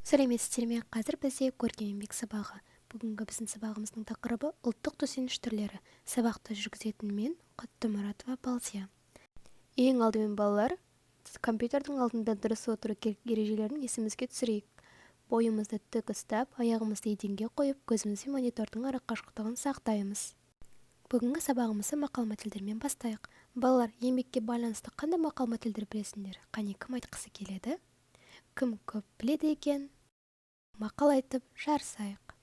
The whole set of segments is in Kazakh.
Сәлеметсіздер ме? Қазір бізде көркем еңбек сабағы. Бүгінгі біздің сабағымыздың тақырыбы ұлттық төсеніш түрлері. Сабақты жүргізетін мен, Құттымұратова Балсия. Ең алдымен балалар, компьютердің алдында дұрыс отыру ережелерін есімізге түсірейік. Бойымызды тік ұстап, аяғымызды еденге қойып, көзімізбен монитордың арақашықтығын сақтаймыз. Бүгінгі сабағымызды мақал-мәтелдермен бастайық. Балалар, еңбекке байланысты қандай мақал-мәтелдер білесіңдер? Қане, кім айтқысы келеді? Кім көп біледі екен? Мақал айтып жарысайық.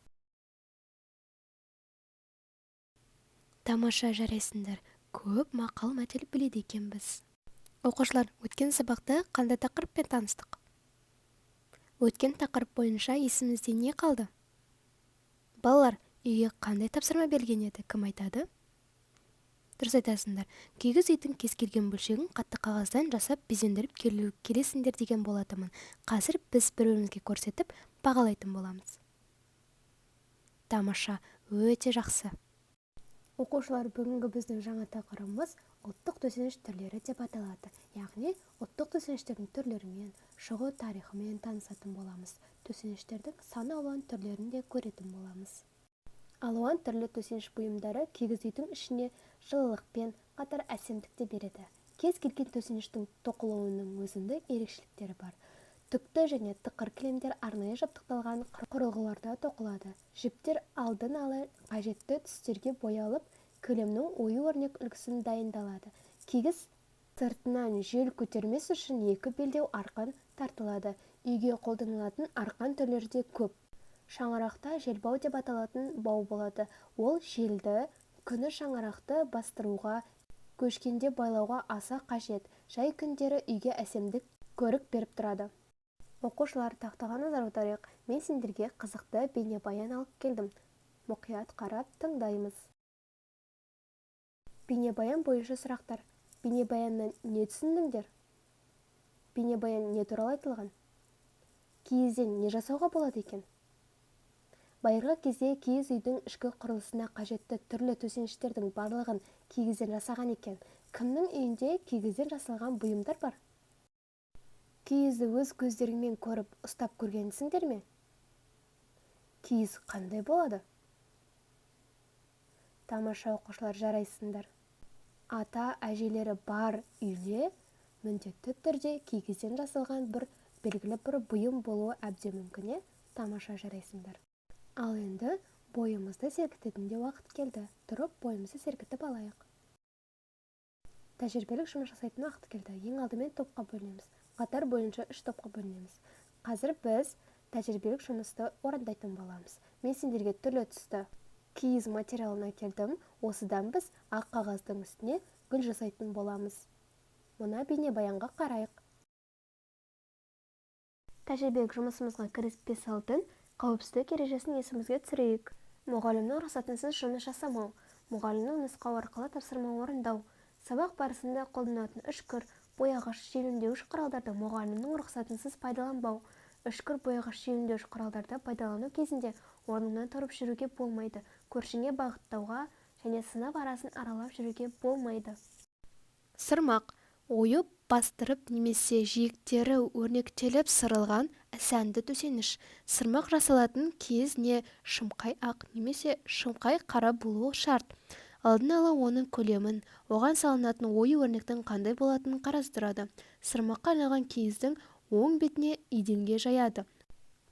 Тамаша, жарайсыңдар. Көп мақал-мәтел біледі екенбіз. Оқушылар, өткен сабақта қандай тақырыппен таныстық? Өткен тақырып бойынша есімізде не қалды? Балалар, үйге қандай тапсырма берген еді? Кім айтады? Дұрыс айтасыңдар. Кигіз үйдің кез келген бөлшегін қатты қағаздан жасап безендіріп келесіңдер деген болатынмын. Қазір біз бір-бірімізге көрсетіп бағалайтын боламыз. Тамаша, өте жақсы. Оқушылар, бүгінгі біздің жаңа тақырыбымыз ұлттық төсеніш түрлері деп аталады. Яғни, ұлттық төсеніштердің түрлерімен, шығу тарихымен танысатын боламыз. Төсеніштердің сан алуан түрлерін де көретін боламыз. Алуан түрлі төсеніш бұйымдары кигіз үйдің ішіне жылылықпен қатар әсемдікті береді. Кез келген төсеніштің тоқылуының өзіндік ерекшеліктері бар. Түкті және тықыр кілемдер арнайы жабдықталған құрылғыларда тоқылады. Жіптер алдын ала қажетті түстерге боялып, кілемнің ою-өрнек үлгісін дайындалады. Кигіз сыртынан жел көтермес үшін екі белдеу арқан тартылады. Үйге қолданылатын арқан түрлері де көп. Шаңырақта желбау деп аталатын бау болады. Ол желді, күні шаңырақты бастыруға, көшкенде байлауға аса қажет. Жай күндері үйге әсемдік көрік беріп тұрады. Оқушылар, тақтаға назар аударайық. Мен сендерге қызықты бейнебаян алып келдім. Мұқият қарап тыңдаймыз. Бейнебаян бойынша сұрақтар. Бейнебаяннан не түсіндіңдер? Бейнебаян не туралы айтылған? Киізден не жасауға болады екен? Байырғы кезде киіз үйдің ішкі құрылысына қажетті түрлі төсеніштердің барлығын кигізден жасаған екен. Кімнің үйінде кигізден жасалған бұйымдар бар? Киізді өз көздеріңмен көріп, ұстап көргенсіңдер ме? Киіз қандай болады? Тамаша, оқушылар, жарайсыңдар. Ата-әжелері бар үйле міндетті түрде кигізден жасалған белгілі бір бұйым болуы әбден мүмкін. Тамаша, жарайсыңдар. Ал енді бойымызды сергітетін де уақыт келді. Тұрып, бойымызды сергітіп алайық. Тәжірибелік жұмыс жасайтын уақыт келді. Ең алдымен топқа бөлінеміз. Қатар бойынша 3 топқа бөлінеміз. Қазір біз тәжірибелік жұмысты орындайтын боламыз. Мен сендерге түрлі түсті киіз материалын әкелдім. Осыдан біз ақ қағаздың үстіне гүл жасайтын боламыз. Мұна бейнебаянға қарайық. Тәжірибелік жұмысымызға кіріспе салдың қауіпсіздік ережесін есімізге түсірейік. Мұғалімнің рұқсатынсыз жұмыс жасамау. Мұғалімнің нұсқау арқылы тапсырма орындау. Сабақ барысында қолданатын үшкір, бояғыш, желімдеуіш құралдарды мұғалімнің рұқсатынсыз пайдаланбау. Үшкір, бояғыш, желімдеуіш құралдарды пайдалану кезінде орнынан тұрып жүруге болмайды. Көршіңе бағыттауға және сынып арасын аралап жүруге болмайды. Сырмақ. Ойып, бастырып немесе жиектері өрнектеліп сырылған сәнді төсеніш. Сырмақ жасалатын киіз не шымқай ақ немесе шымқай қара болуы шарт. Алдын ала оның көлемін, оған салынатын ою-өрнектің қандай болатынын қарастырады. Сырмаққа арналған киіздің оң бетіне еденге жаяды.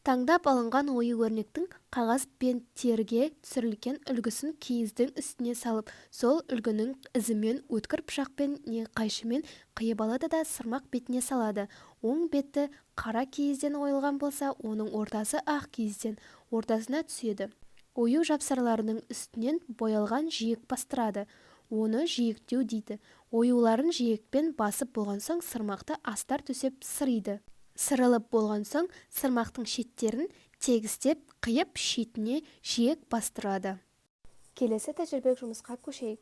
Таңдап алынған ою-өрнектің қағаз бен терге түсірілген үлгісін киіздің үстіне салып, сол үлгінің ізімен өткір пышақпен не қайшымен қиып алады да сырмақ бетіне салады. Оң беті қара киізден ойылған болса, оның ортасы ақ киізден ортасына түседі. Ою жапсарларының үстінен боялған жиек бастырады. Оны жиектеу дейді. Оюларын жиекпен басып болған соң сырмақты астар төсеп сыриды. Сырылып болған соң сырмақтың шеттерін тегістеп қиып шетіне жиек бастырады. Келесі тәжірибелік жұмысқа көшейік.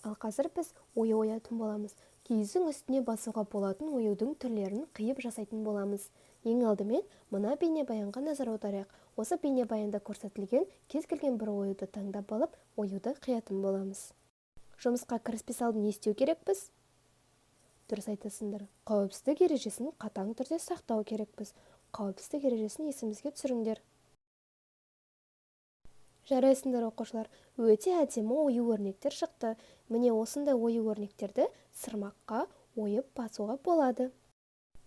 Ал қазір біз ою оятын боламыз. Киіздің үстіне басуға болатын оюдың түрлерін қиып жасайтын боламыз. Ең алдымен мына бейнебаянға назар аударайық. Осы бейнебаянда көрсетілген кез келген бір оюды таңдап алып, оюды қиятын боламыз. Жұмысқа кіріспе салдың не істеу керекпіз? Дұрыс айтасыңдар. Қауіпсіздік ережесін қатаң түрде сақтау керекпіз. қауіпсіздік ережесін есімізге түсіріңдер. Жарайсыңдар оқушылар, өте әдемі ою-өрнектер шықты. Міне осындай ою-өрнектерді сырмаққа ойып басуға болады.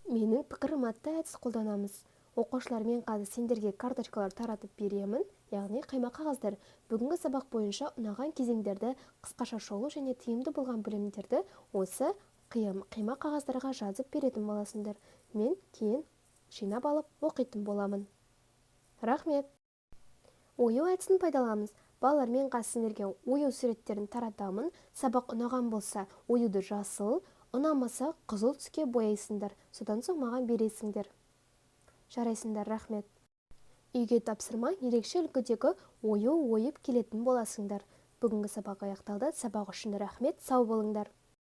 Менің пікірім атты әдіс қолданамыз. Оқушылар, мен қазір сендерге карточкалар таратып беремін, яғни қайма қағаздар. Бүгінгі сабақ бойынша ұнаған кезеңдерді, қысқаша шолу және тиімді болған білімдерді осы қайма қағаздарға жазып беретін боласыңдар. Мен кейін жинап алып оқитын боламын. Рахмет. Ою әдісін пайдаланамыз. Балалар, мен қазір сендерге ою суреттерін таратамын. Сабақ ұнаған болса, оюды жасыл, ұнамаса қызыл түске бояйсыңдар. Содан соң маған бересіңдер. Жарайсыңдар, рахмет. Үйге тапсырма ерекше үлгідегі ою ойып келетін боласыңдар. Бүгінгі сабақ аяқталды. Сабақ үшін рахмет, сау болыңдар.